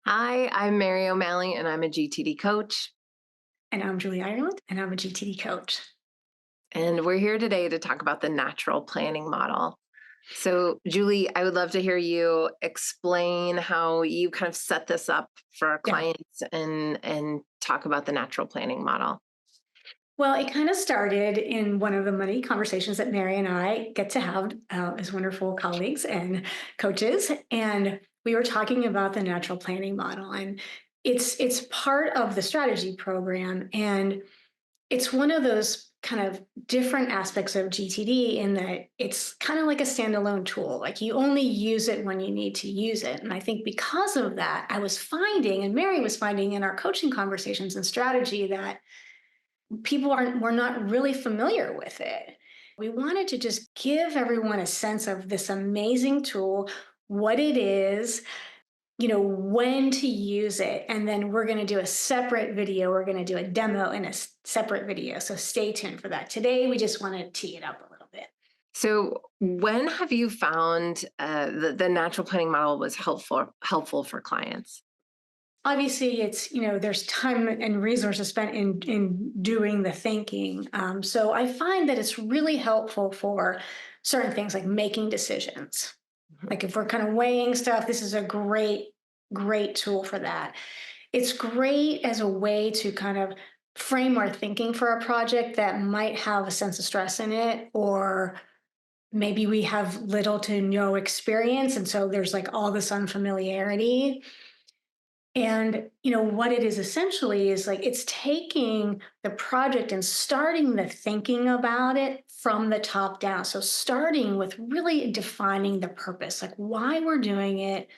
Hi, I'm Mary O'Malley, and I'm a GTD coach. And I'm Julie Ireland, and I'm a GTD coach. And we're here today to talk about the natural planning model. So, Julie, I would love to hear you explain how you kind of set this up for our Yeah. clients and talk about the natural planning model. Well, it kind of started in one of the many conversations that Mary and I get to have as wonderful colleagues and coaches. And we were talking about the natural planning model. And it's part of the strategy program. And it's one of those kind of different aspects of GTD in that it's kind of like a standalone tool. Like you only use it when you need to use it. And I think because of that, I was finding, and Mary was finding in our coaching conversations and strategy that people aren't were not really familiar with it. We wanted to just give everyone a sense of this amazing tool, what it is, when to use it. And then we're going to do a separate video. We're going to do a demo in a separate video. So stay tuned for that. Today, we just want to tee it up a little bit. So, when have you found the natural planning model was helpful for clients? Obviously, there's time and resources spent in doing the thinking. So I find that it's really helpful for certain things like making decisions. Mhm. Like if we're kind of weighing stuff, this is a great tool for that. It's great as a way to kind of frame our thinking for a project that might have a sense of stress in it, or maybe we have little to no experience. And so there's like all this unfamiliarity. And what it is essentially is like it's taking the project and starting the thinking about it from the top down. So starting with really defining the purpose, like why we're doing it,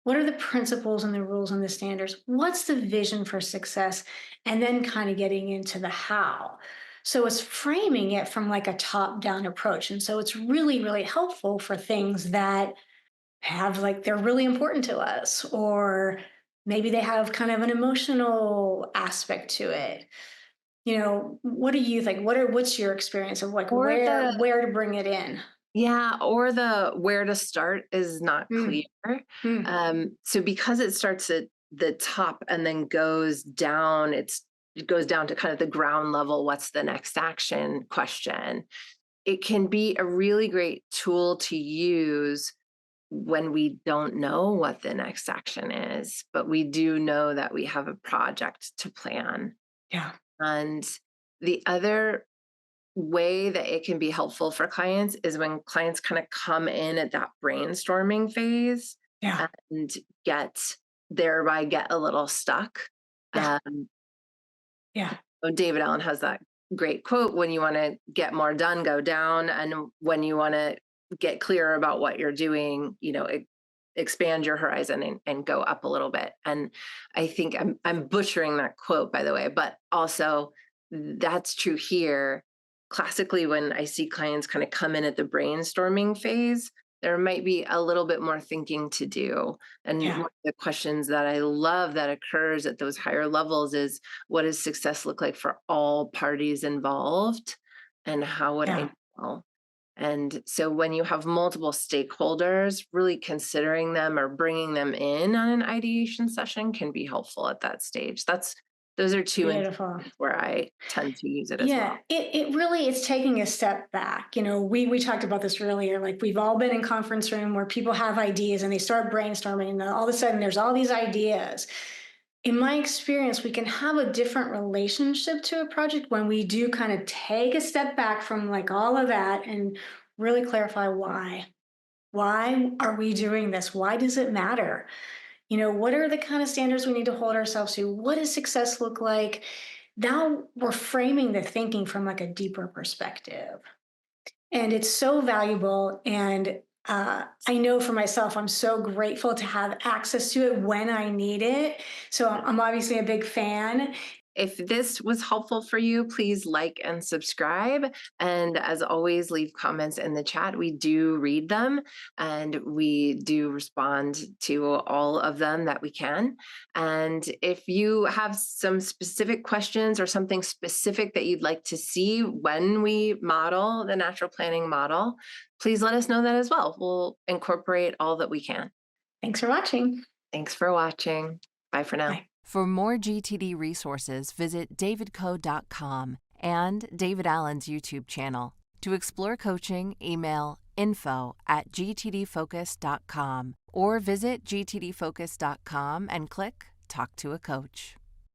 what are the principles and the rules and the standards? What's the vision for success? And then kind of getting into the how. So it's framing it from like a top down approach. And so it's really, really helpful for things that have like they're really important to us, or maybe they have kind of an emotional aspect to it. What do you think? What's your experience of like Or the where to bring it in? Yeah, or the where to start is not clear. Mm, mm, So because it starts at the top and then goes down, it goes down to kind of the ground level, what's the next action question. It can be a really great tool to use when we don't know what the next action is, but we do know that we have a project to plan. yeah, And the other way that it can be helpful for clients is when clients kind of come in at that brainstorming phase yeah, and get get a little stuck. yeah, Um, yeah, David Allen has that great quote: when you want to get more done, go down. And when you want to get clearer about what you're doing, expand your horizon and go up a little bit. And I think I'm butchering that quote, by the way, but also that's true here. Classically, when I see clients kind of come in at the brainstorming phase, there might be a little bit more thinking to do. And one yeah, of the questions that I love that occurs at those higher levels is, what does success look like for all parties involved? And how would I yeah. know? And so when you have multiple stakeholders, really considering them or bringing them in on an ideation session can be helpful at that stage. Those are two Beautiful. instances where I tend to use it as well. Yeah, it really is taking a step back. We talked about this earlier. Like we've all been in conference room where people have ideas and they start brainstorming, and then all of a sudden there's all these ideas. In my experience, we can have a different relationship to a project when we do kind of take a step back from like all of that and really clarify why. Why are we doing this? Why does it matter? What are the kind of standards we need to hold ourselves to? What does success look like? Now we're framing the thinking from like a deeper perspective. And it's so valuable. And I know for myself, I'm so grateful to have access to it when I need it. So I'm obviously a big fan. If this was helpful for you, please like and subscribe. And as always, leave comments in the chat. We do read them and we do respond to all of them that we can. And if you have some specific questions or something specific that you'd like to see when we model the natural planning model, please let us know that as well. We'll incorporate all that we can. Thanks for watching. Thanks for watching. Bye for now. Bye. For more GTD resources, visit davidco.com and David Allen's YouTube channel. To explore coaching, email info@gtdfocus.com or visit gtdfocus.com and click Talk to a Coach.